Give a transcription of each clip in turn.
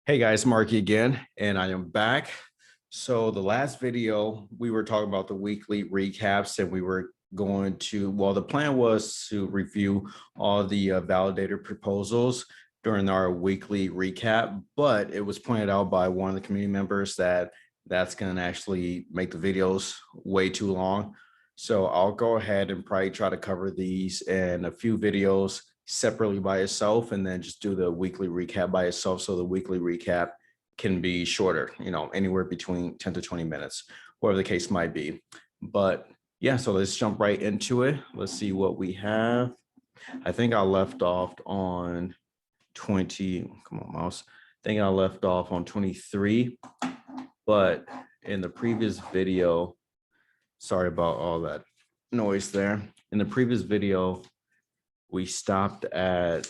Hey guys, Marky again, and I am back. So the last video, we were talking about the weekly recaps, and we were going to, well, the plan was to review all the validator proposals during our weekly recap, but it was pointed out by one of the community members that that's going to actually make the videos way too long. So I'll go ahead and probably try to cover these in a few videos separately by itself, and then just do the weekly recap by itself. So the weekly recap can be shorter, anywhere between 10 to 20 minutes, whatever the case might be. But yeah, so let's jump right into it. Let's see what we have. I think I left off on 20. Come on, mouse. I think I left off on 23, but in the previous video, sorry about all that noise there. In the previous video, we stopped at,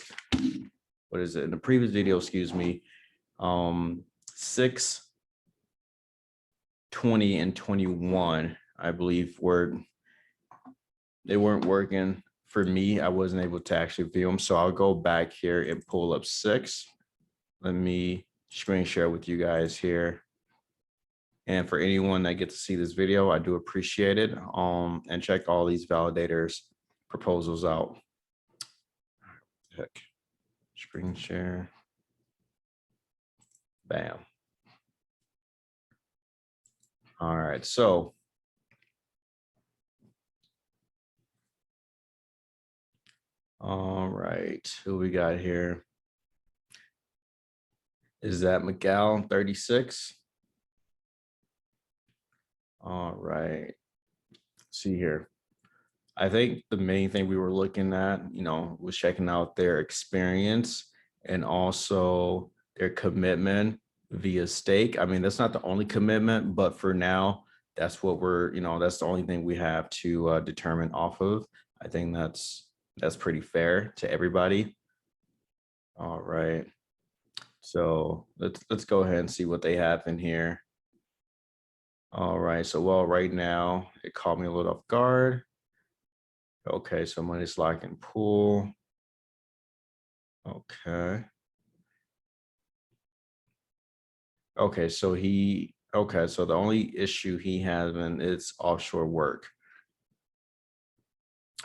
what is it? In the previous video, excuse me, 6, 20, and 21, I believe they weren't working for me. I wasn't able to actually view them. So I'll go back here and pull up 6. Let me screen share with you guys here. And for anyone that gets to see this video, I do appreciate it. And check all these validators proposals out. Heck, screen share. Bam. All right, so all right, who we got here? Is that Miguel 36? All right, see here. I think the main thing we were looking at, was checking out their experience and also their commitment via stake. I mean, that's not the only commitment, but for now, that's what we're, that's the only thing we have to determine off of. I think that's pretty fair to everybody. All right. So let's go ahead and see what they have in here. All right. So, well, right now it caught me a little off guard. Okay, so money's lock and pool. Okay. Okay, so so the only issue he has is offshore work.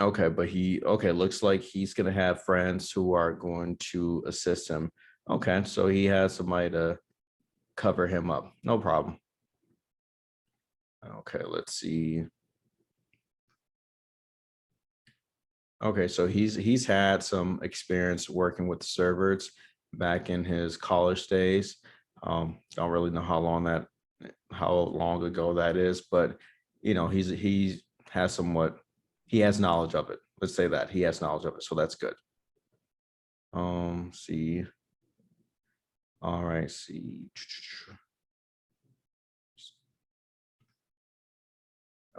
Okay, but looks like he's gonna have friends who are going to assist him. Okay, so he has somebody to cover him up. No problem. Okay, let's see. Okay, so he's had some experience working with servers back in his college days. Don't really know how long ago that is, but he has knowledge of it. Let's say that he has knowledge of it, so that's good. See. All right, see.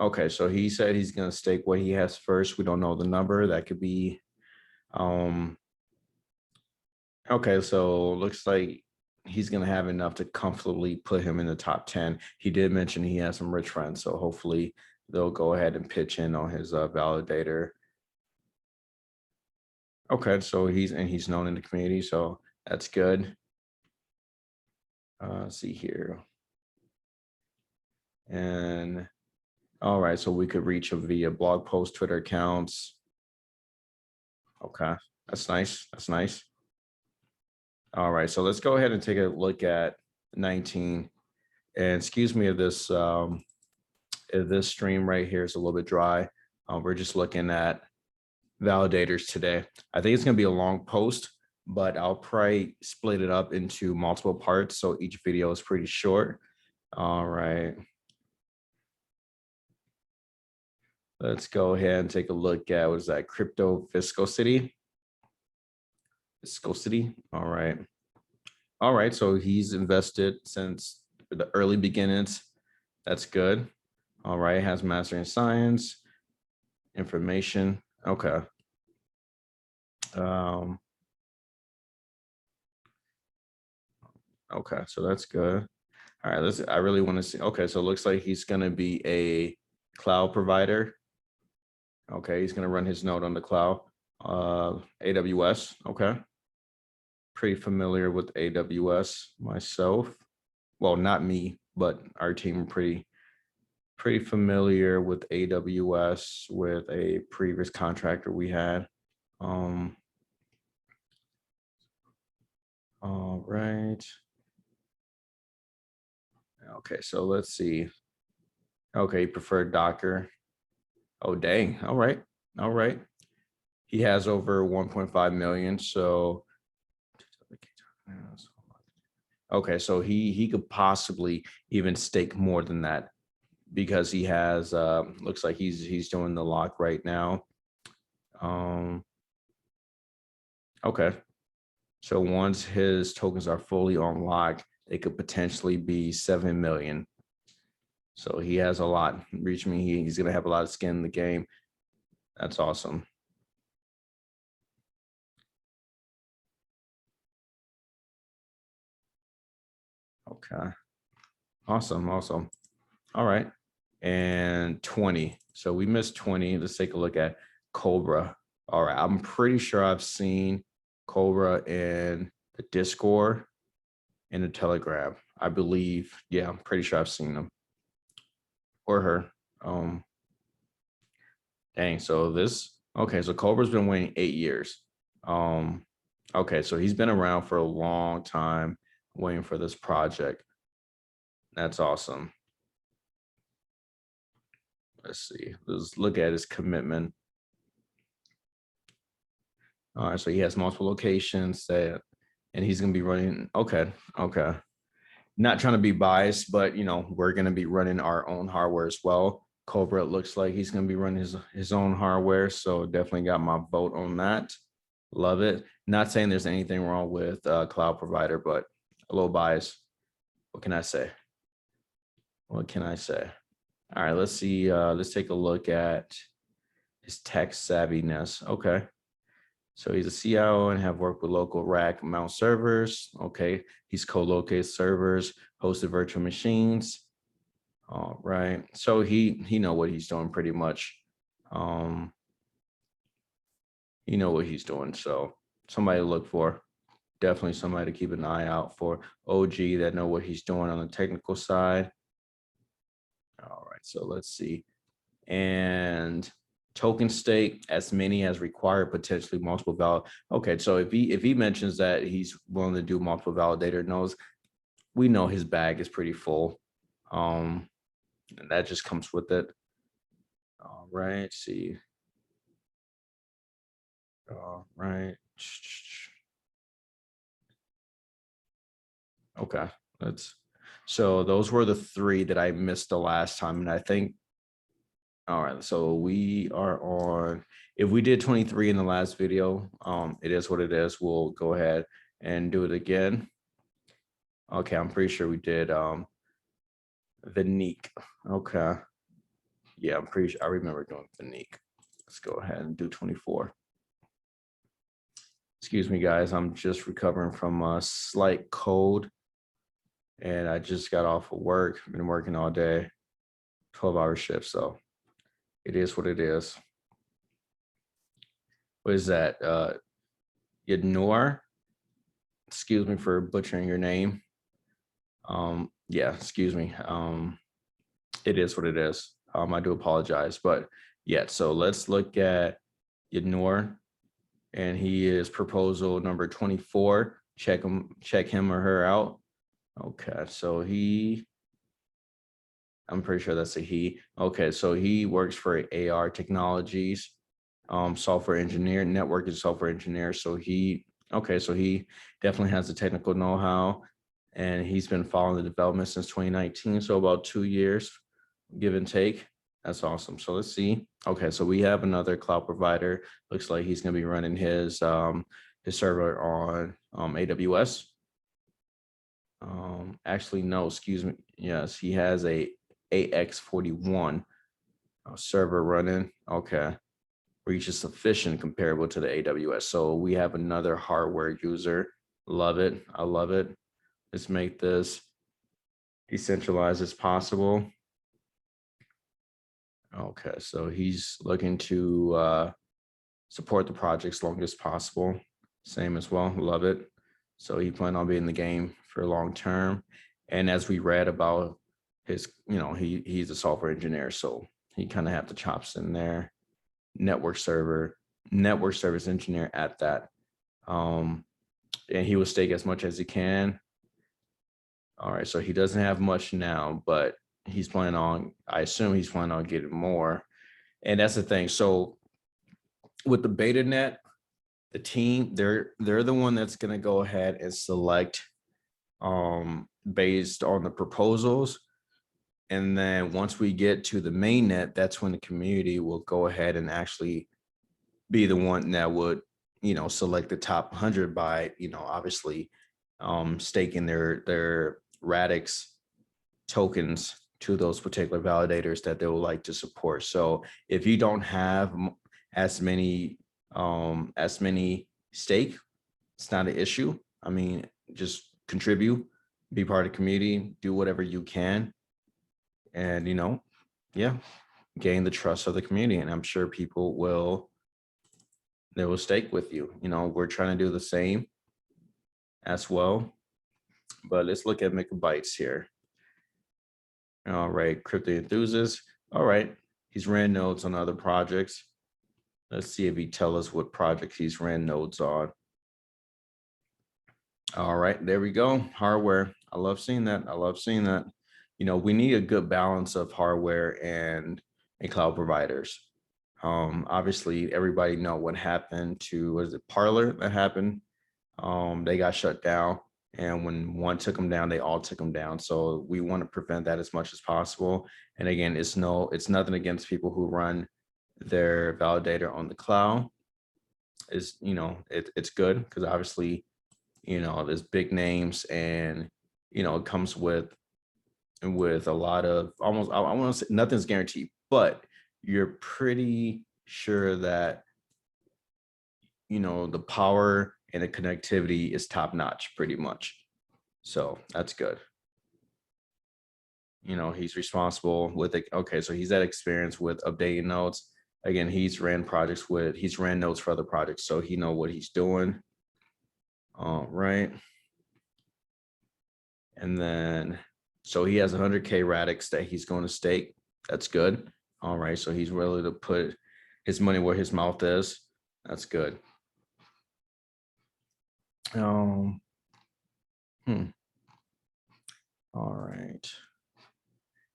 Okay, so he said he's gonna stake what he has first. We don't know the number. That could be okay, so looks like he's gonna have enough to comfortably put him in the top 10. He did mention he has some rich friends, so hopefully they'll go ahead and pitch in on his validator. Okay, so he's known in the community, so that's good. See here. And all right, so we could reach him via blog post, Twitter accounts. Okay, that's nice. That's nice. All right, so let's go ahead and take a look at 19. And excuse me if this stream right here is a little bit dry. We're just looking at validators today. I think it's going to be a long post, but I'll probably split it up into multiple parts, so each video is pretty short. All right. Let's go ahead and take a look at, what is that, crypto viscosity? Viscosity. All right. All right, so he's invested since the early beginnings. That's good. All right, has master in science, information. Okay. Okay, so that's good. All right, I really want to see. Okay, so it looks like he's going to be a cloud provider. Okay, he's going to run his node on the cloud, AWS. Okay, pretty familiar with AWS myself. Well, not me, but our team pretty familiar with AWS with a previous contractor we had. All right. Okay, so let's see. Okay, preferred Docker. Oh, dang. All right. All right. He has over 1.5 million. So okay, so he could possibly even stake more than that because he has looks like he's doing the lock right now. Okay. So once his tokens are fully on lock, they could potentially be 7 million. So he has a lot. Reach me, he's gonna have a lot of skin in the game. That's awesome. Okay. Awesome. Awesome. All right. And 20. So we missed 20. Let's take a look at Cobra. All right. I'm pretty sure I've seen Cobra in the Discord and the Telegram. I believe. Yeah, I'm pretty sure I've seen them or her. Dang. So this, okay. So Cobra's been waiting 8 years. Okay. So he's been around for a long time waiting for this project. That's awesome. Let's see. Let's look at his commitment. All right, so he has multiple locations that, and he's going to be running. Okay, okay. Not trying to be biased, but we're going to be running our own hardware as well. Cobra, it looks like he's going to be running his own hardware, so definitely got my vote on that. Love it. Not saying there's anything wrong with cloud provider, but a little biased. What can I say? What can I say? All right, let's see. Let's take a look at his tech savviness. Okay. So he's a CIO and have worked with local rack mount servers. Okay. He's co-located servers, hosted virtual machines. All right. So he know what he's doing pretty much. He know what he's doing. So somebody to look for. Definitely somebody to keep an eye out for. OG that know what he's doing on the technical side. All right. So let's see. And token stake as many as required, potentially multiple valid. Okay, so if he mentions that he's willing to do multiple validator nodes, we know his bag is pretty full. And that just comes with it. All right, let's see. All right. Okay, so those were the 3 that I missed the last time, and I think. All right, so we are on, if we did 23 in the last video, it is what it is. We'll go ahead and do it again. Okay, I'm pretty sure we did Vanique. Okay. Yeah, I'm pretty sure I remember doing Vanique. Let's go ahead and do 24. Excuse me, guys. I'm just recovering from a slight cold. And I just got off of work. Been working all day, 12-hour shift. So it is what it is. What is that? Noor? Excuse me for butchering your name. Yeah, excuse me. It is what it is. I do apologize, but yeah, so let's look at Noor, and he is proposal number 24. Check him or her out. Okay, so I'm pretty sure that's a he. Okay, so he works for AR Technologies, software engineer, network and software engineer. So he definitely has the technical know-how, and he's been following the development since 2019. So about 2 years, give and take. That's awesome. So let's see. Okay, so we have another cloud provider. Looks like he's going to be running his server on AWS. Actually, no, excuse me. Yes, he has a AX41 server running. Okay, reach is sufficient comparable to the AWS. So we have another hardware user. Love it. I love it. Let's make this decentralized as possible. Okay, so he's looking to support the project as long as possible. Same as well. Love it. So he planned on being in the game for long term. And as we read about his, he's a software engineer, so he kind of had the chops in there. Network service engineer at that. And he will stake as much as he can. All right, so he doesn't have much now, but he's planning on, I assume he's planning on getting more. And that's the thing. So with the beta net, the team, they're the one that's going to go ahead and select based on the proposals. And then once we get to the main net, that's when the community will go ahead and actually be the one that would, select the top 100 by, obviously staking their Radix tokens to those particular validators that they would like to support. So if you don't have as many stake, it's not an issue. I mean, just contribute, be part of the community, do whatever you can, and gain the trust of the community. And I'm sure people they will stake with you. We're trying to do the same as well. But let's look at megabytes here. All right, crypto enthusiast. All right, he's ran nodes on other projects. Let's see if he tells us what projects he's ran nodes on. All right, there we go. Hardware. I love seeing that. I love seeing that. We need a good balance of hardware and cloud providers. Obviously, everybody know what happened to, was it Parler that happened? They got shut down. And when one took them down, they all took them down. So we want to prevent that as much as possible. And again, it's nothing against people who run their validator on the cloud. It's good because obviously, there's big names and, it comes with a lot of almost, I want to say nothing's guaranteed, but you're pretty sure that, the power and the connectivity is top notch pretty much. So that's good. He's responsible with it. Okay, so he's had experience with updating nodes. Again, he's ran nodes for other projects, so he know what he's doing. All right. And then, so he has 100K Radix that he's going to stake. That's good. All right, so he's willing to put his money where his mouth is. That's good. All right.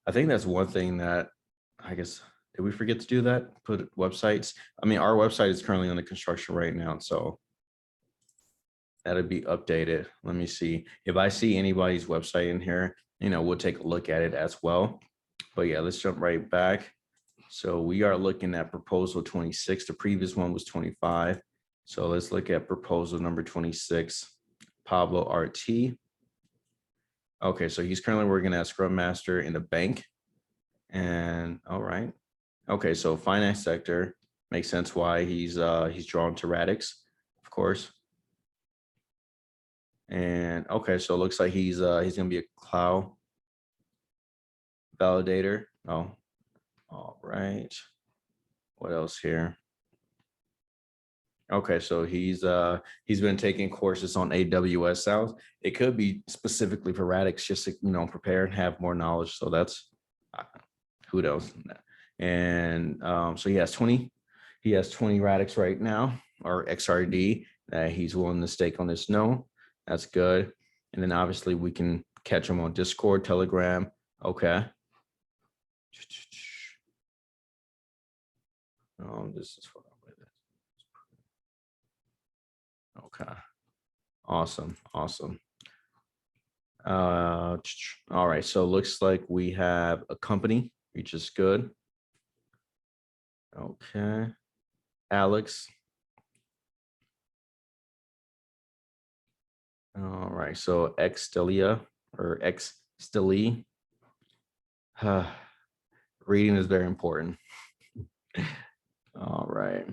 I think that's one thing that, I guess, did we forget to do that? Put websites. I mean, our website is currently under construction right now, so that'll be updated. Let me see. If I see anybody's website in here, we'll take a look at it as well. But yeah, let's jump right back. So we are looking at proposal 26. The previous one was 25. So let's look at proposal number 26, PabloRT. Okay, so he's currently working as Scrum Master in a bank. And all right. Okay, so finance sector makes sense why he's drawn to Radix, of course. And okay, so it looks like he's gonna be a cloud validator. Oh, all right. What else here? Okay, so he's been taking courses on AWS South. It could be specifically for Radix, just to prepare and have more knowledge. So that's who knows. And so he has 20 Radix right now, or XRD, that he's willing to stake on this node. That's good. And then obviously we can catch him on Discord, Telegram. Okay. This is what I'm with. Okay. Awesome. All right. So it looks like we have a company, which is good. Okay. Alex. All right. So Xstelia or Xsteli. Reading is very important. All right.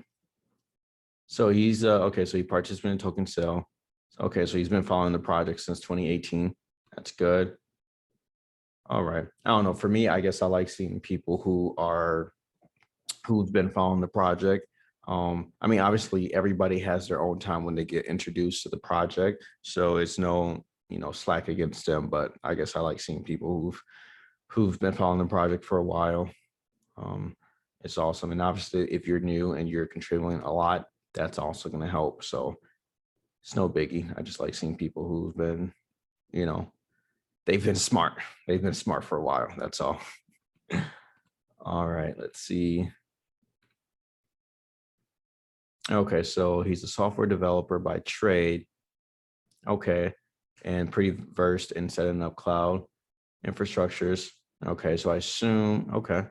So he's okay. So he participated in token sale. Okay. So he's been following the project since 2018. That's good. All right. I don't know. For me, I guess I like seeing people who've been following the project. I mean, obviously everybody has their own time when they get introduced to the project. So it's no, slack against them, but I guess I like seeing people who've been following the project for a while. Um, it's awesome. And obviously if you're new and you're contributing a lot, that's also going to help. So it's no biggie. I just like seeing people who've been, you know, they've been smart. They've been smart for a while. That's all. All right, let's see. Okay, so he's a software developer by trade. Okay, and pretty versed in setting up cloud infrastructures. Okay, so I assume, okay,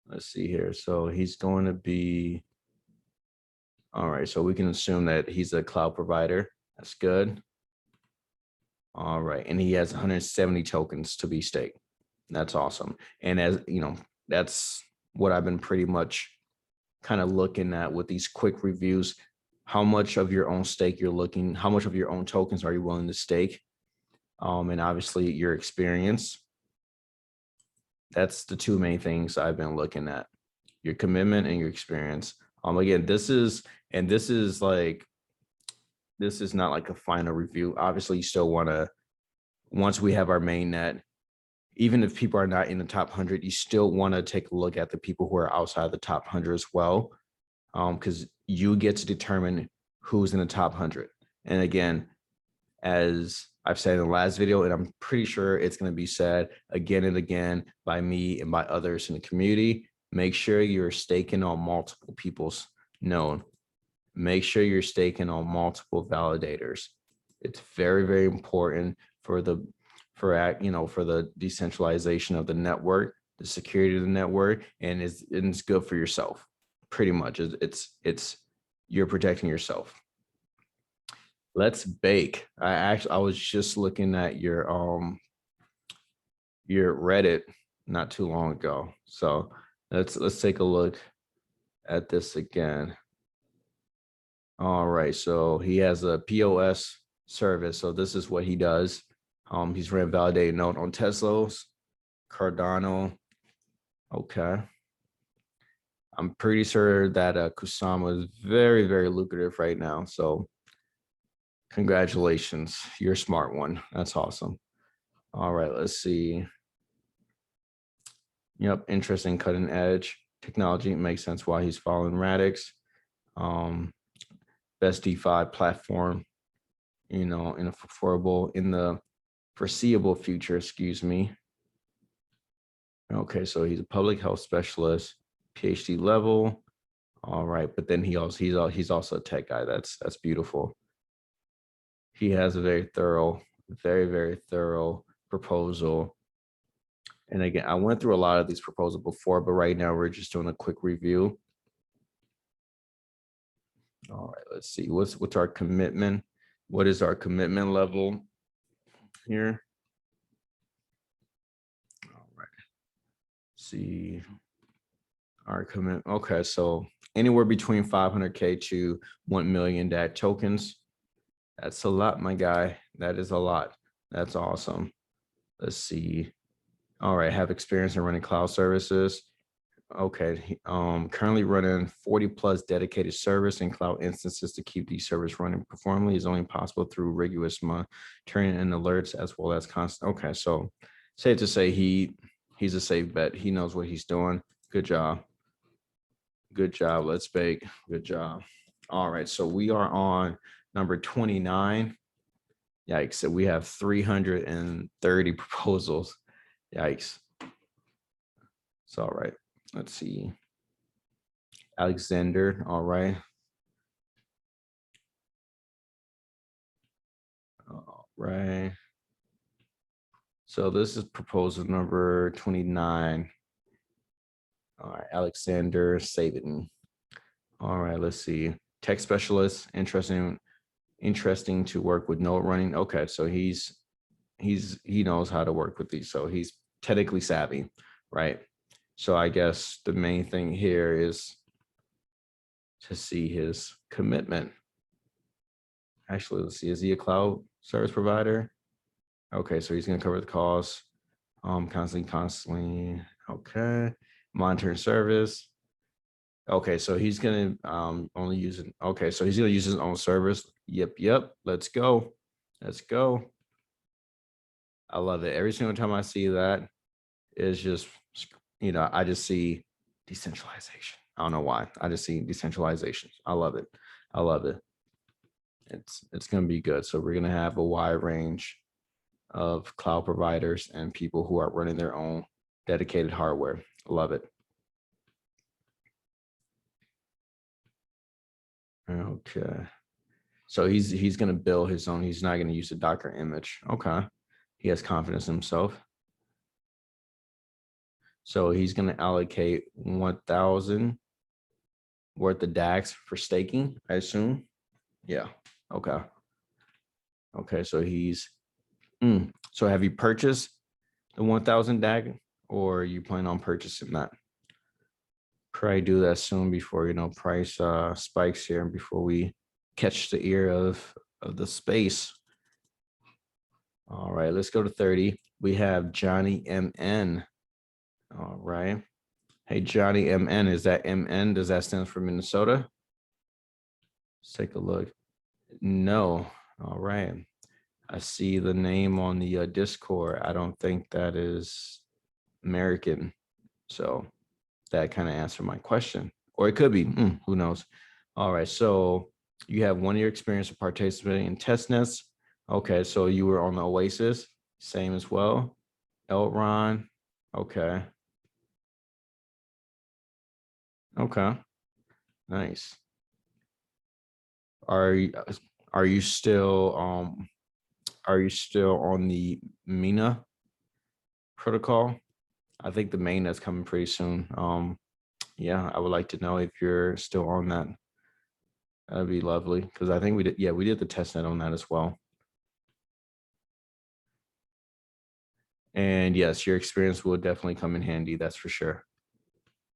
let's see here. So he's going to be, all right, so we can assume that he's a cloud provider. That's good. All right, and he has 170 tokens to be staked. That's awesome. And as you know, that's what I've been pretty much kind of looking at with these quick reviews. How much of your own stake you're looking, how much of your own tokens are you willing to stake? And obviously your experience. That's the two main things I've been looking at: your commitment and your experience. Again, this is not like a final review. Obviously, you still want to, once we have our main net, even if people are not in the top 100, you still want to take a look at the people who are outside the top 100 as well, because you get to determine who's in the top 100. And again, as I've said in the last video, and I'm pretty sure it's going to be said again and again by me and by others in the community, make sure you're staking on multiple people's known. Make sure you're staking on multiple validators. It's very, very important for the decentralization of the network, the security of the network, and it's good for yourself. Pretty much, it's you're protecting yourself. Let's bake. I was just looking at your Reddit not too long ago. So let's take a look at this again. All right, so he has a POS service. So this is what he does. He's ran validated node on Tesla's, Cardano. Okay. I'm pretty sure that Kusama is very, very lucrative right now. So congratulations, you're a smart one. That's awesome. All right, let's see. Yep, interesting cutting edge technology. It makes sense why he's following Radix. Best DeFi platform, in the foreseeable future, excuse me. Okay, so he's a public health specialist, PhD level. All right, but then he's also a tech guy. That's beautiful. He has a very, very thorough proposal. And again, I went through a lot of these proposals before, but right now we're just doing a quick review. All right, let's see. What's our commitment? What is our commitment level here? All right. See our commitment. Okay, so anywhere between 500K to 1 million DAG tokens. That's a lot, my guy. That is a lot. That's awesome. Let's see. All right, have experience in running cloud services. Okay, currently running 40 plus dedicated service and cloud instances to keep these servers running performantly is only possible through rigorous monitoring and alerts as well as constant. Okay, so safe to say he's a safe bet. He knows what he's doing. Good job. Good job. Let's bake. Good job. All right, so we are on number 29. Yikes. So we have 330 proposals. Yikes. It's all right. Let's see. Alexander. All right. All right. So this is proposal number 29. All right. Alexander Saban. All right. Let's see. Tech specialist. Interesting to work with node running. Okay. So he knows how to work with these. So he's technically savvy, right? So I guess the main thing here is to see his commitment. Actually, let's see, is he a cloud service provider? Okay, so he's gonna cover the costs, constantly, okay. Monitoring service, Okay, so he's gonna only use it. Okay, so he's gonna use his own service. Yep. Let's go. Let's go. I love it. Every single time I see that, it's just, I just see decentralization. I don't know why. I just see decentralization. I love it. I love it. It's gonna be good. So we're gonna have a wide range of cloud providers and people who are running their own dedicated hardware. Love it. Okay. So he's gonna build his own. He's not gonna use the Docker image. Okay. He has confidence in himself. So he's gonna allocate 1,000 worth of DAX for staking, I assume. Yeah. Okay. Okay. So so have you purchased the 1,000 DAG, or you plan on purchasing that? Probably do that soon before price spikes here, and before we catch the ear of the space. All right, let's go to 30. We have Johnny MN. All right. Hey, Johnny MN, is that MN? Does that stand for Minnesota? Let's take a look. No. All right. I see the name on the Discord. I don't think that is American. So that kind of answered my question. Or it could be, who knows? All right. So you have 1 year experience of participating in test nets. Okay. So you were on the Oasis, same as well. Elron. Okay. Okay. Nice. Are you are you still on the Mina protocol? I think the main that's coming pretty soon. Yeah, I would like to know if you're still on that. That'd be lovely, because I think we did the test net on that as well. And yes, your experience will definitely come in handy. That's for sure.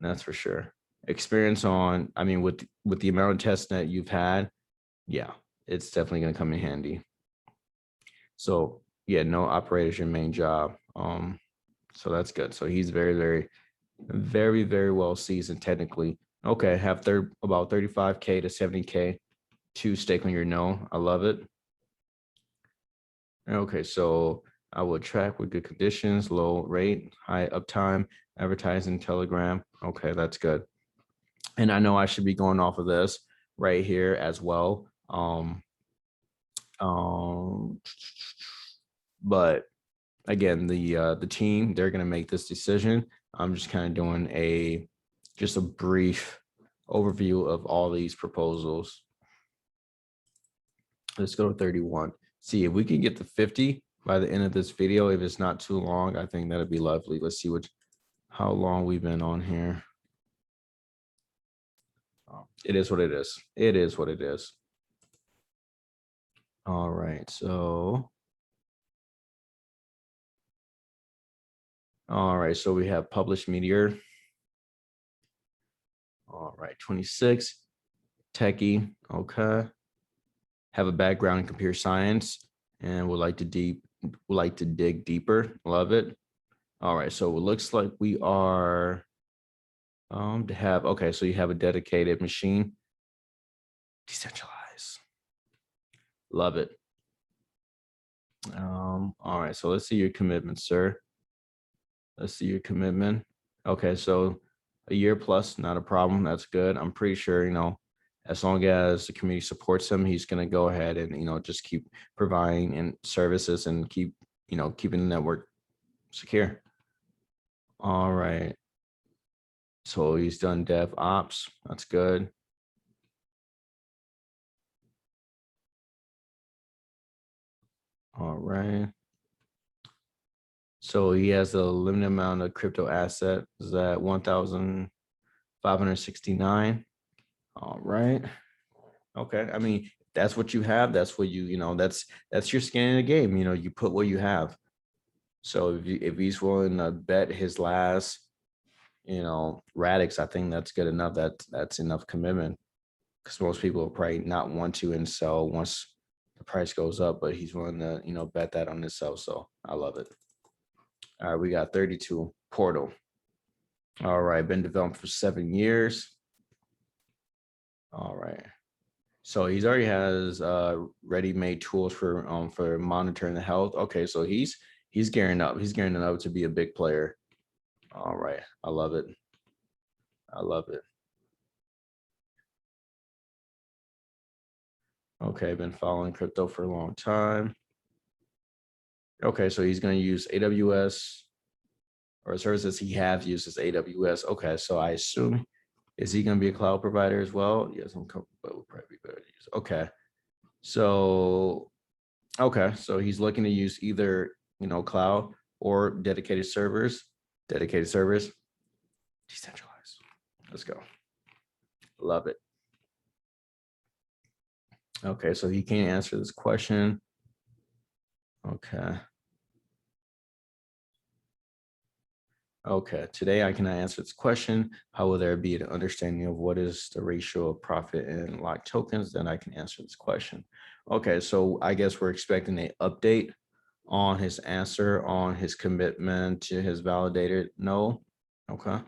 That's for sure. Experience on, I mean, with the amount of test net you've had, yeah, it's definitely going to come in handy. So yeah, no operator is your main job. So that's good. So he's very well seasoned technically. Okay, have about 35K to 70K to stake on your node. I love it. Okay, so I will track with good conditions, low rate, high uptime, advertising, Telegram. Okay, that's good. And I know I should be going off of this right here as well. But again, the team, they're gonna make this decision. I'm just kind of doing just a brief overview of all these proposals. Let's go to 31. See if we can get to 50 by the end of this video. If it's not too long, I think that'd be lovely. Let's see how long we've been on here. It is what it is. It is what it is. All right, so. All right, so we have published Meteor. All right, 26, techie, okay. Have a background in computer science and would like to dig deeper. Love it. All right, so it looks like we are okay, so you have a dedicated machine. Decentralize. Love it. All right, so let's see your commitment, sir. Let's see your commitment. Okay, so a year plus, not a problem. That's good. I'm pretty sure, as long as the community supports him, he's going to go ahead and, just keep providing and services and keep, keeping the network secure. All right. So he's done DevOps. That's good. All right. So he has a limited amount of crypto asset. Is that 1,569? All right. Okay. I mean, that's what you have. That's what that's your skin in the game. You put what you have. So if he's willing to bet his last, Radix, I think that's good enough. That's enough commitment, because most people will probably not want to and sell once the price goes up, but he's willing to, bet that on himself. So I love it. All right, we got 32 Portal. All right, been developed for 7 years. All right. So he's already has ready-made tools for monitoring the health. Okay, so he's gearing up. He's gearing up to be a big player. All right. I love it. I love it. Okay, been following crypto for a long time. Okay, so he's going to use AWS, or services he has used as AWS. Okay, so I assume, is he going to be a cloud provider as well? Yes, I'm comfortable with. Okay, so he's looking to use either cloud or dedicated servers. Dedicated servers, decentralized. Let's go. Love it. Okay, so he can't answer this question. Okay. Okay, today I cannot answer this question. How will there be an understanding of what is the ratio of profit in locked tokens? Then I can answer this question. Okay, so I guess we're expecting an update on his answer, on his commitment to his validator. No, okay,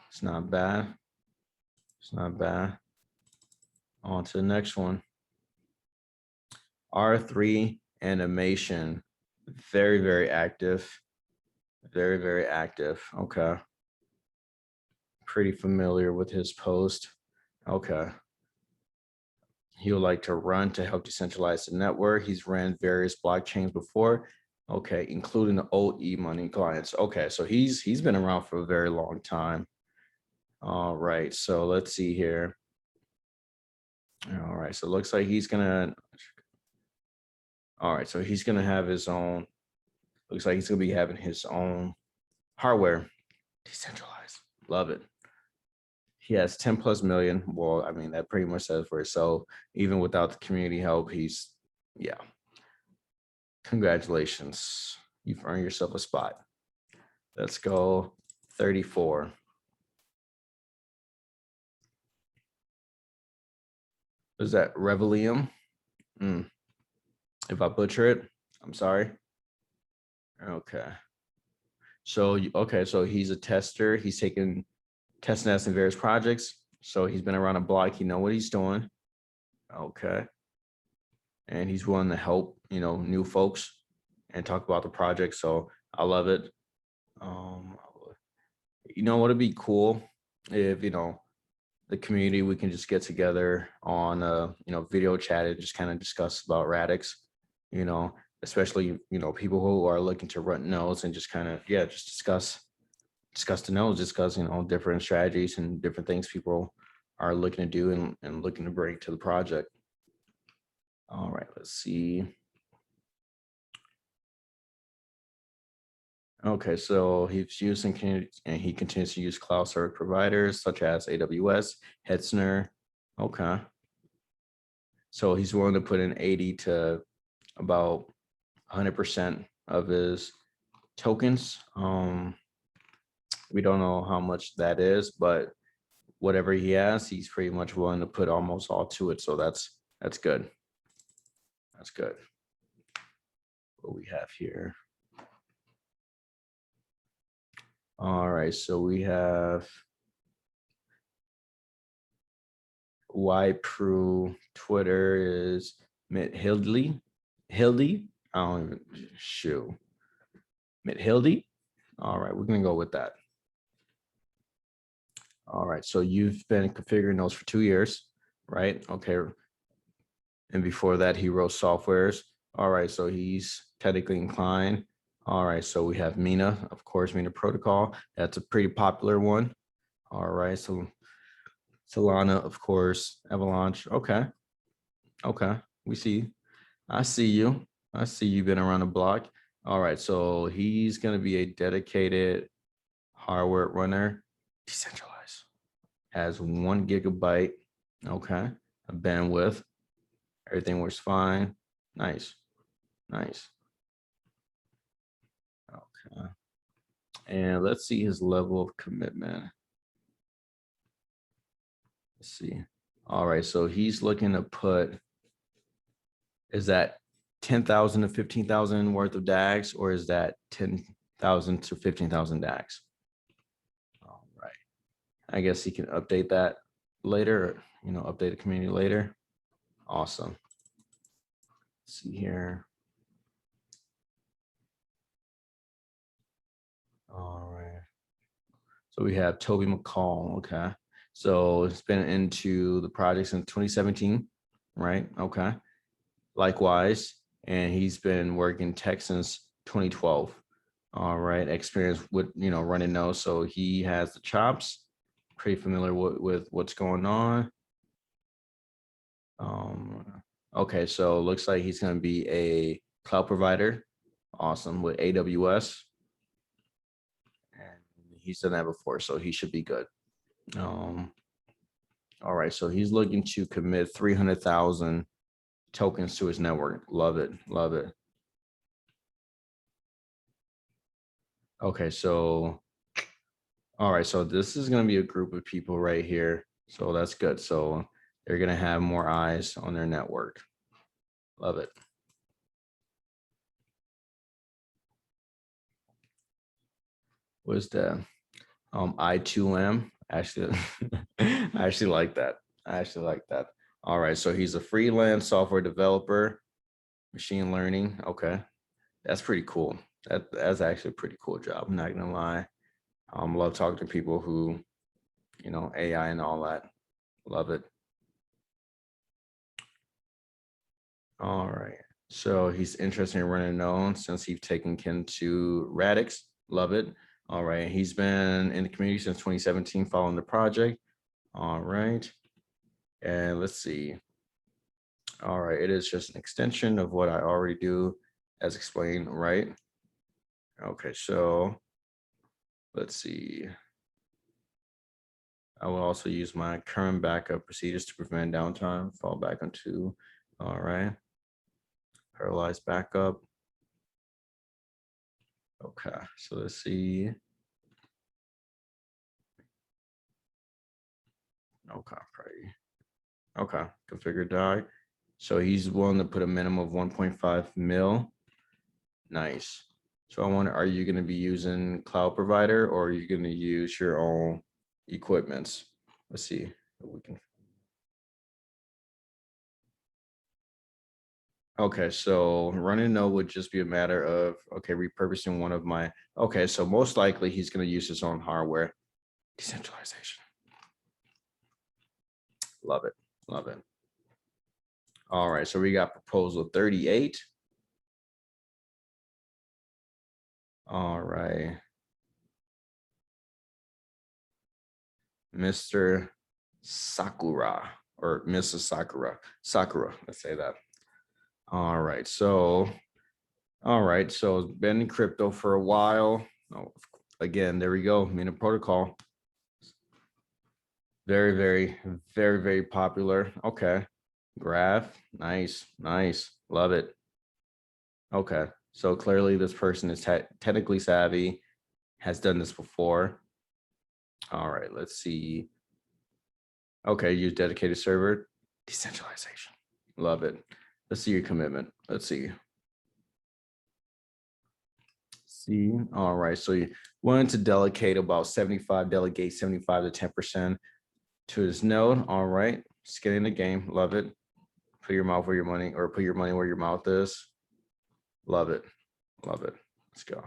it's not bad. It's not bad. On to the next one. R3 animation, very, very active. Very, very active. Okay. Pretty familiar with his post. Okay. He would like to run to help decentralize the network. He's ran various blockchains before. Okay, including the old e-money clients. Okay, so he's been around for a very long time. All right, so let's see here. All right, so it looks like he's gonna. All right, so he's gonna have his own. Looks like he's gonna be having his own hardware, decentralized. Love it. He has 10 plus million. Well, I mean, that pretty much says for itself. Even without the community help, yeah. Congratulations. You've earned yourself a spot. Let's go 34. Is that Revolume? If I butcher it, I'm sorry. Okay. So, so he's a tester. He's taken test nets in various projects. So he's been around the block. He know what he's doing. Okay. And he's willing to help, new folks and talk about the project. So I love it. What would be cool if, the community, we can just get together on video chat and just kind of discuss about Radix, especially, people who are looking to run nodes and just kind of, just discuss the nodes, discuss, different strategies and different things people are looking to do and looking to bring to the project. All right, let's see. Okay, so he's using and he continues to use cloud service providers such as AWS, Hetzner. Okay. So he's willing to put in 80 to about 100% of his tokens. We don't know how much that is, but whatever he has, he's pretty much willing to put almost all to it. So that's good. That's good. What we have here. All right, so we have YPru. Twitter is Hildy. I don't even shoot. Hildy. All right, we're gonna go with that. All right, so you've been configuring those for 2 years, right? Okay. And before that, he wrote softwares. All right, so he's technically inclined. All right, so we have Mina, of course, Mina Protocol. That's a pretty popular one. All right, so Solana, of course, Avalanche. Okay. We see. I see you. I see you've been around the block. All right, so he's going to be a dedicated hardware runner, decentralized, has 1 gigabyte. Okay, a bandwidth. Everything works fine. Nice. Okay. And let's see his level of commitment. Let's see. All right, so he's looking to put, is that 10,000 to 15,000 worth of DAGs, or is that 10,000 to 15,000 DAGs? All right. I guess he can update that later. update the community later. Awesome. Let's see here. All right. So we have Toby McCall. Okay. So it's been into the project since 2017, right? Okay. Likewise. And he's been working tech since 2012. All right. Experience with, running node. So he has the chops, pretty familiar with what's going on. Okay. So it looks like he's going to be a cloud provider. Awesome. With AWS. And he's done that before, so he should be good. All right. So he's looking to commit 300,000 tokens to his network. Love it. Love it. Okay, so, all right, so this is going to be a group of people right here. So that's good. So they're going to have more eyes on their network. Love it. What's that? I2M. Actually, I actually like that. I actually like that. All right, so he's a freelance software developer, machine learning. Okay, that's pretty cool. That's actually a pretty cool job. I'm not gonna lie. Love talking to people who, AI and all that. Love it. All right. So he's interested in running node since he's taken kin to Radix. Love it. All right. He's been in the community since 2017 following the project. All right. And let's see. All right. It is just an extension of what I already do as explained, right? Okay. So let's see. I will also use my current backup procedures to prevent downtime, fall back onto, all right. Paralyzed backup. Okay, so let's see. Okay, pretty. Okay, configure die. So he's willing to put a minimum of 1.5 mil. Nice. So I wonder, are you going to be using cloud provider or are you going to use your own equipments? Let's see what we can. Okay, so running node would just be a matter of, okay, repurposing one of my, okay, so most likely he's going to use his own hardware. Decentralization. Love it. Love it. All right, so we got proposal 38. All right. Mr. Sakura or Mrs. Sakura. Sakura, let's say that. All right, so it's been in crypto for a while. Oh, again, there we go. Meteor protocol. Very, very, very, very popular. Okay. Graph. Nice, nice. Love it. Okay. So clearly this person is technically savvy, has done this before. All right, let's see. Okay, use dedicated server. Decentralization. Love it. Let's see your commitment. Let's see. See, all right. So you wanted to delegate about 75, delegate 75 to 10% to his node. All right. Just get in the game. Love it. Put your mouth where your money, or put your money where your mouth is. Love it. Love it. Let's go.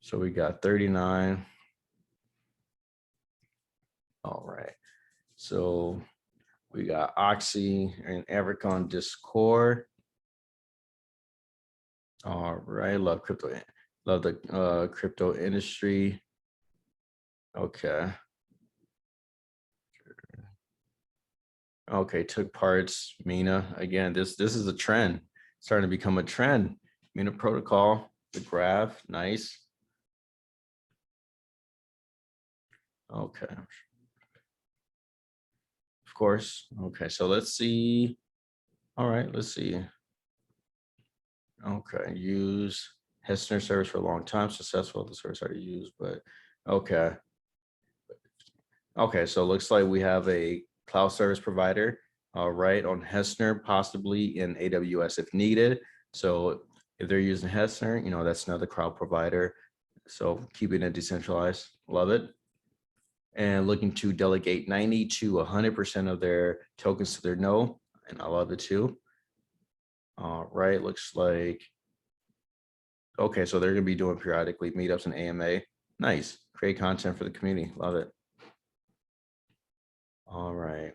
So we got 39. All right. So we got Oxy and Eric on Discord. All right. Love crypto. Love the crypto industry. Okay. Okay, took parts. Mina. Again, this is a trend. Starting to become a trend. Mina protocol, the graph, nice. Okay. Of course. Okay, so let's see. All right, let's see. Okay, use Hessner service for a long time, successful. The service already used, but okay. Okay, so it looks like we have a cloud service provider, right, on Hessner, possibly in AWS if needed. So if they're using Hessner, that's another cloud provider. So keeping it decentralized. Love it. and looking to delegate 90 to 100% of their tokens to their node. And I love it too. All right, looks like, okay, so they're gonna be doing periodically meetups and AMA. Nice, create content for the community, love it. All right.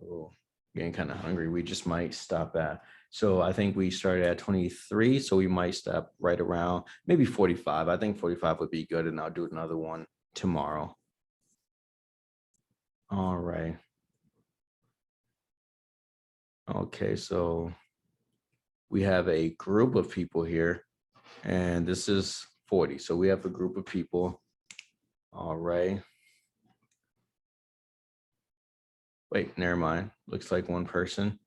Oh, getting kind of hungry. We just might stop at. So I think we started at 23. So we might stop right around maybe 45. I think 45 would be good. And I'll do another one tomorrow. All right. Okay. So we have a group of people here and this is 40. So we have a group of people. All right. Wait, never mind. Looks like one person.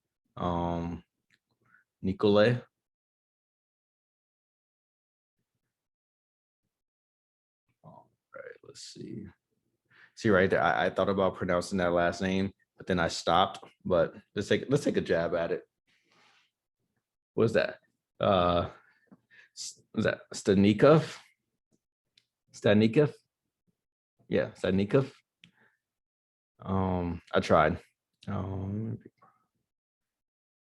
Nicole. All right, let's see. See right there, I thought about pronouncing that last name, but then I stopped. But let's take a jab at it. What's that? Was that Stanikov? Stanikov? Yeah, Stanikov. I tried.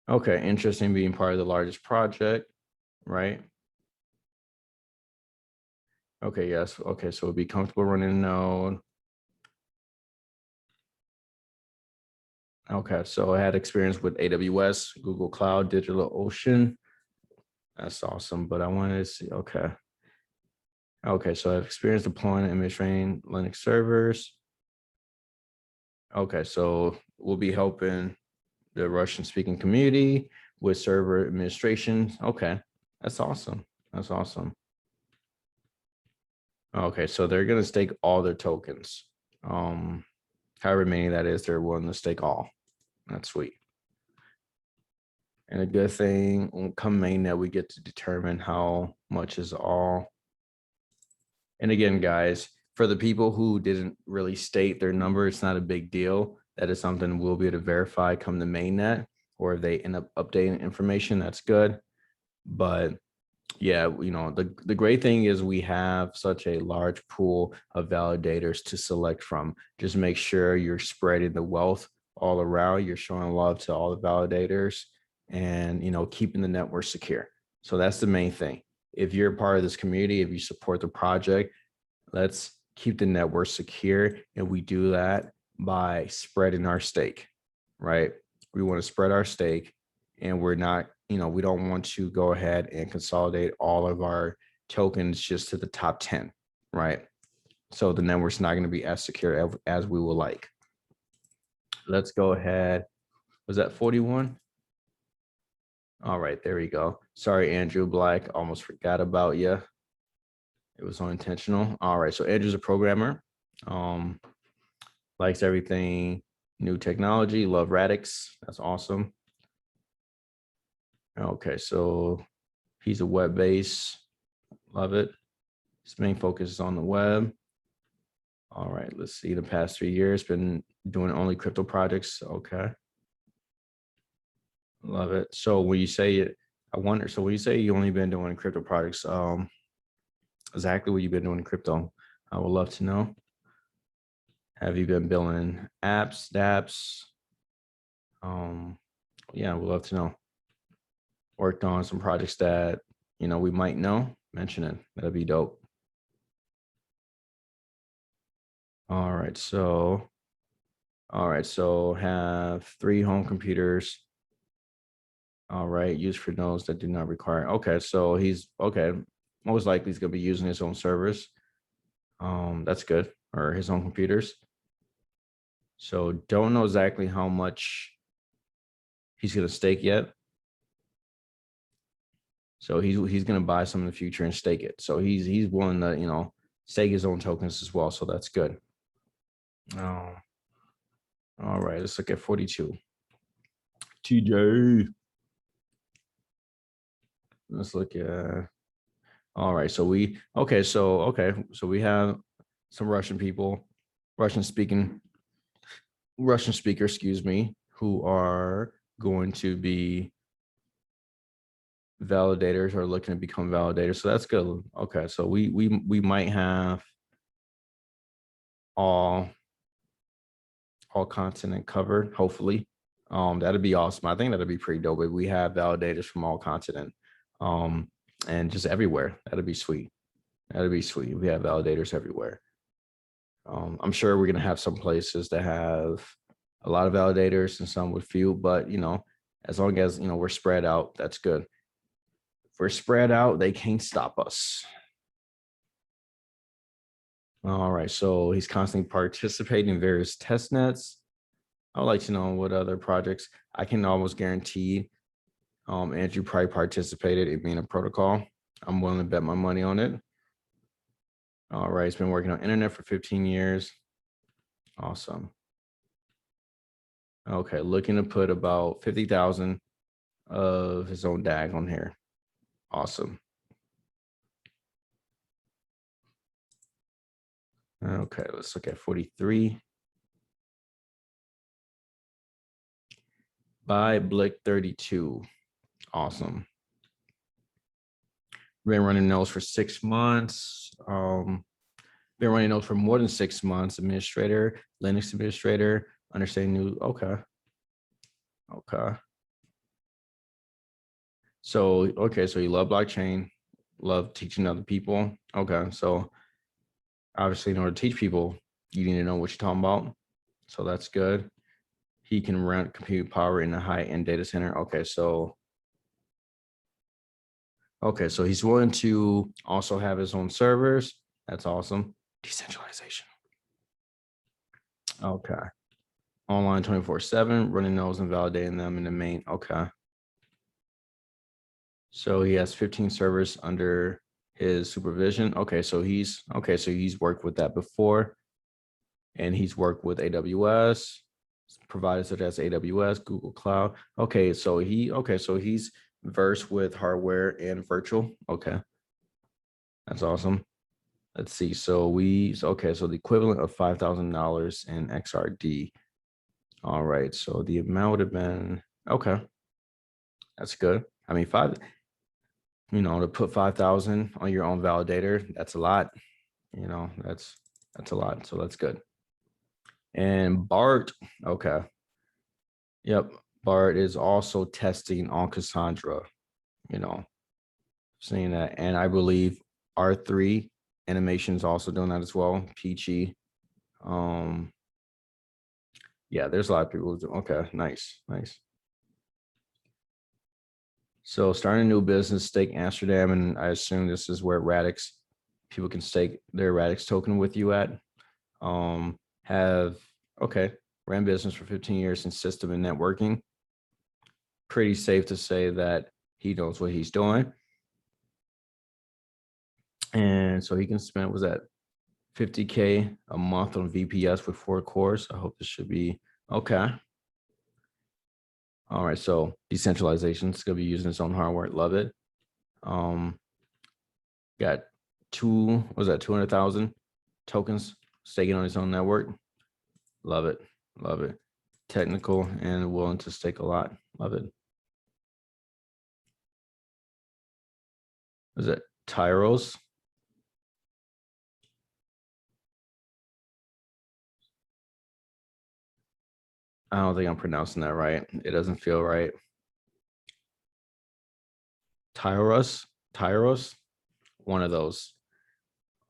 Okay, interesting being part of the largest project, right? Okay, yes. Okay, so be comfortable running a node. Okay, so I had experience with AWS, Google Cloud, DigitalOcean. That's awesome, but I wanted to see, okay. Okay, so I've experienced deploying and administrating Linux servers. Okay, so we'll be helping the Russian speaking community with server administration. Okay, that's awesome. That's awesome. Okay, so they're gonna stake all their tokens. However many that is, they're willing to stake all. That's sweet. And a good thing, come mainnet, we get to determine how much is all. And again, guys, for the people who didn't really state their number, it's not a big deal. That is something we'll be able to verify come the mainnet, or if they end up updating information, that's good. But yeah, you know, the great thing is we have such a large pool of validators to select from. Just make sure you're spreading the wealth all around. You're showing love to all the validators and, you know, keeping the network secure. So that's the main thing. If you're part of this community, if you support the project, let's keep the network secure. And we do that by spreading our stake, right? We want to spread our stake and we're not, you know, we don't want to go ahead and consolidate all of our tokens just to the top 10, right? So the network's not going to be as secure as we would like. Let's go ahead. Was that 41? All right, there we go. Sorry, Andrew Black, almost forgot about you. It was unintentional. All right, so Andrew's a programmer, likes everything new technology, love Radix. That's awesome. Okay, so he's a web base, love it. His main focus is on the web. All right, let's see. The past 3 years, been doing only crypto projects. Okay, love it. So when you say it, I wonder. So when you say you only been doing crypto projects, exactly what you've been doing in crypto, I would love to know. Have you been building apps, dApps? Yeah, we'd love to know. Worked on some projects that, you know, we might know, mention it. That'd be dope. All right, so have 3 home computers. All right, used for nodes that do not require. Okay, so he's okay. Most likely he's gonna be using his own servers. That's good, or his own computers. So don't know exactly how much he's gonna stake yet. So he's gonna buy some in the future and stake it. So he's willing to, you know, stake his own tokens as well. So that's good. Oh, all right. Let's look at 42. TJ. Let's look at. All right. So we So we have some Russian people, Russian speaker, excuse me, who are going to be validators or looking to become validators. So that's good. Okay. So we might have all continent covered, hopefully. That'd be awesome. I think that'd be pretty dope if we have validators from all continent, and just everywhere. That'd be sweet. That'd be sweet. We have validators everywhere. I'm sure we're gonna have some places that have a lot of validators and some with few, but as long as we're spread out, that's good. If we're spread out, they can't stop us. All right, so he's constantly participating in various test nets. I would like to know what other projects. I can almost guarantee Andrew probably participated in being a protocol. I'm willing to bet my money on it. All right, he's been working on internet for 15 years. Awesome. Okay, looking to put about 50,000 of his own DAG on here. Awesome. Okay, let's look at 43. By Blick 32. Awesome. Been running those for 6 months. Been running those for more than 6 months. Administrator, Linux administrator, understanding new. Okay. So you love blockchain, love teaching other people. Okay, so obviously in order to teach people, you need to know what you're talking about. So that's good. He can run compute power in a high-end data center. Okay, so he's willing to also have his own servers. That's awesome. Decentralization. Okay. Online 24/7, running those and validating them in the main. Okay. So he has 15 servers under his supervision. Okay, so he's worked with that before, and he's worked with AWS, providers such as AWS, Google Cloud. Okay, so he's versed with hardware and virtual. Okay, that's awesome. Let's see. So the equivalent of $5,000 in XRD. All right, so the amount would have been okay. That's good. I mean, to put 5,000 on your own validator, that's a lot. That's a lot. So that's good. And Bart, okay. Yep, Bart is also testing on Cassandra, seeing that. And I believe R3 animation is also doing that as well. Peachy. Yeah, there's a lot of people. Okay, nice. So starting a new business, stake Amsterdam, and I assume this is where Radix, people can stake their Radix token with you at. Ran business for 15 years in system and networking. Pretty safe to say that he knows what he's doing. And so he can spend, was that 50K a month on VPS with 4 cores? I hope this should be okay. All right, so decentralization is going to be using its own hardware. Love it. Got 200,000 tokens staking on his own network. Love it. Technical and willing to stake a lot. Love it. Is it Tyros? I don't think I'm pronouncing that right. It doesn't feel right. Tyros, one of those.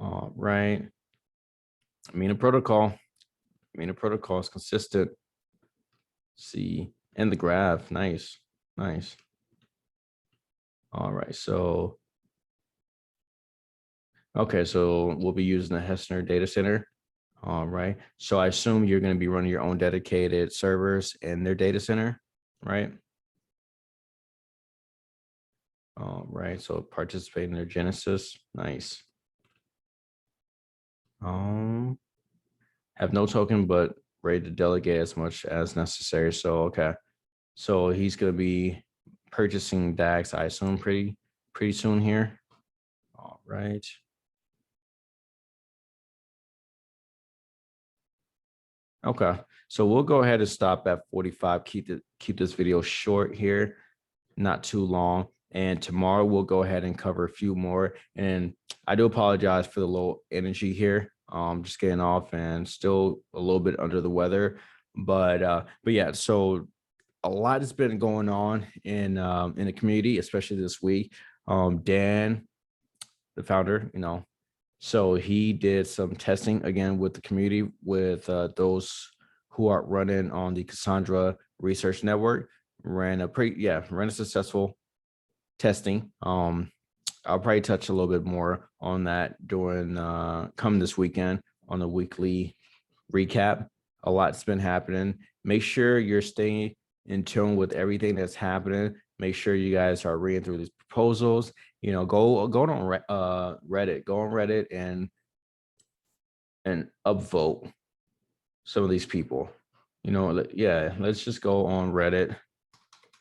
All right. Mina protocol is consistent. See, and the graph, nice. All right, so we'll be using the Hessner data center. All right, so I assume you're going to be running your own dedicated servers in their data center, right? All right, so participate in their Genesis, nice. Have no token, but ready to delegate as much as necessary. So okay, so he's going to be purchasing DAX, I assume, pretty soon here. All right. Okay, so we'll go ahead and stop at 45. Keep this video short here, not too long. And tomorrow we'll go ahead and cover a few more. And I do apologize for the low energy here. Just getting off and still a little bit under the weather. But yeah, so a lot has been going on in the community, especially this week. Dan, the founder, so he did some testing again with the community with those who are running on the Cassandra Research Network. Ran a successful testing. I'll probably touch a little bit more on that during come this weekend on the weekly recap. A lot's been happening. Make sure you're staying in tune with everything that's happening. Make sure you guys are reading through these proposals. Go on Reddit. Go on Reddit and upvote some of these people. Let's just go on Reddit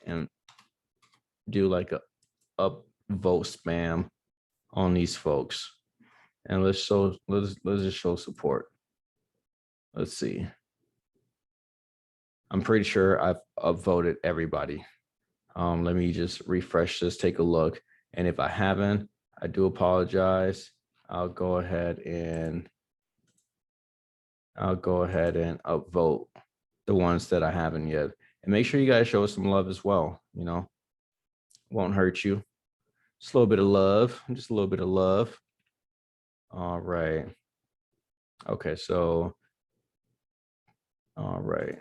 and do like a upvote spam on these folks, and let's just show support. Let's see. I'm pretty sure I've upvoted everybody. Let me just refresh this, take a look. And if I haven't, I do apologize. I'll go ahead and upvote the ones that I haven't yet. And make sure you guys show us some love as well. Won't hurt you. Just a little bit of love, just a little bit of love. All right. Okay, so, all right.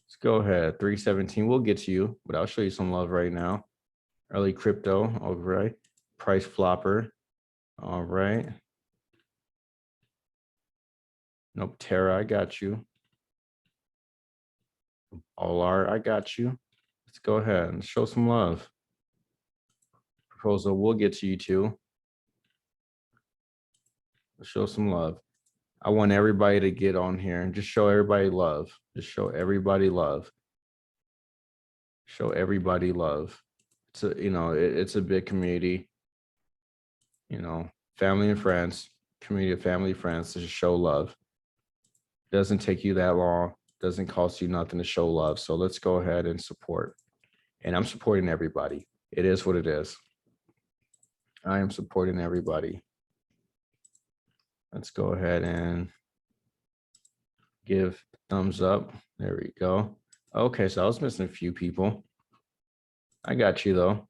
Let's go ahead, 317, we'll get to you, but I'll show you some love right now. Early crypto, all right. Price flopper, all right. Nope, Terra, I got you. Allart, I got you. Let's go ahead and show some love. Proposal, we'll get to you too. Let's show some love. I want everybody to get on here and just show everybody love. Just show everybody love. Show everybody love. It's a big community. Family and friends, community of family and friends to just show love. Doesn't take you that long. Doesn't cost you nothing to show love. So let's go ahead and support. And I'm supporting everybody. It is what it is. I am supporting everybody. Let's go ahead and give thumbs up. There we go. Okay, so I was missing a few people. I got you though.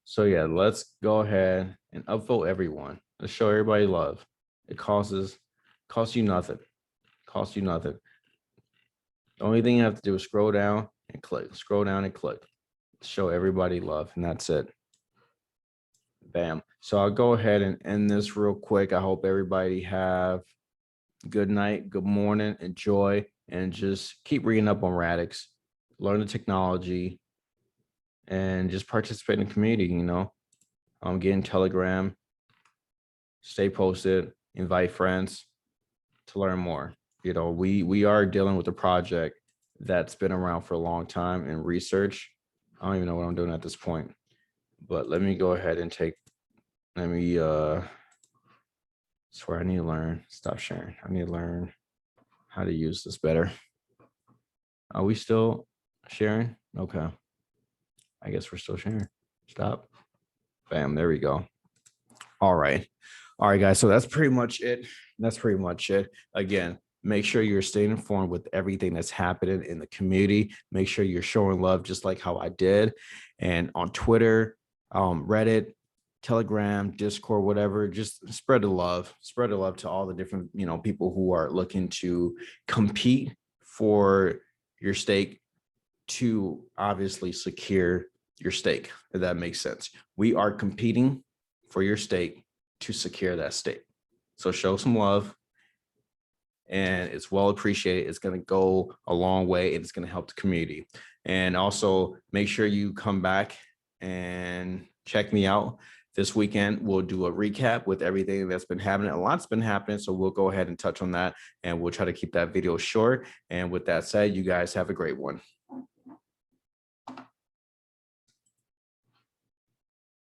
So yeah, let's go ahead and upvote everyone. Let's show everybody love. It costs you nothing. Costs you nothing. The only thing you have to do is scroll down and click. Scroll down and click. Show everybody love, and that's it. Bam. So I'll go ahead and end this real quick. I hope everybody have good night, good morning, enjoy, and just keep reading up on Radix, learn the technology, and just participate in the community, get in Telegram, stay posted, invite friends to learn more. We are dealing with a project that's been around for a long time in research. I don't even know what I'm doing at this point, but let me go ahead and swear I need to learn, stop sharing. I need to learn how to use this better. Are we still sharing? Okay. I guess we're still sharing. Stop. Bam, there we go. All right, guys. So that's pretty much it. Again, make sure you're staying informed with everything that's happening in the community. Make sure you're showing love just like how I did. And on Twitter, Reddit, Telegram, Discord, whatever, just spread the love to all the different, people who are looking to compete for your stake to obviously secure your stake, if that makes sense. We are competing for your stake to secure that stake. So show some love, and it's well appreciated. It's going to go a long way, and it's going to help the community. And also make sure you come back and check me out this weekend. We'll do a recap with everything that's been happening. A lot's been happening, so we'll go ahead and touch on that, and we'll try to keep that video short. And with that said, you guys have a great one.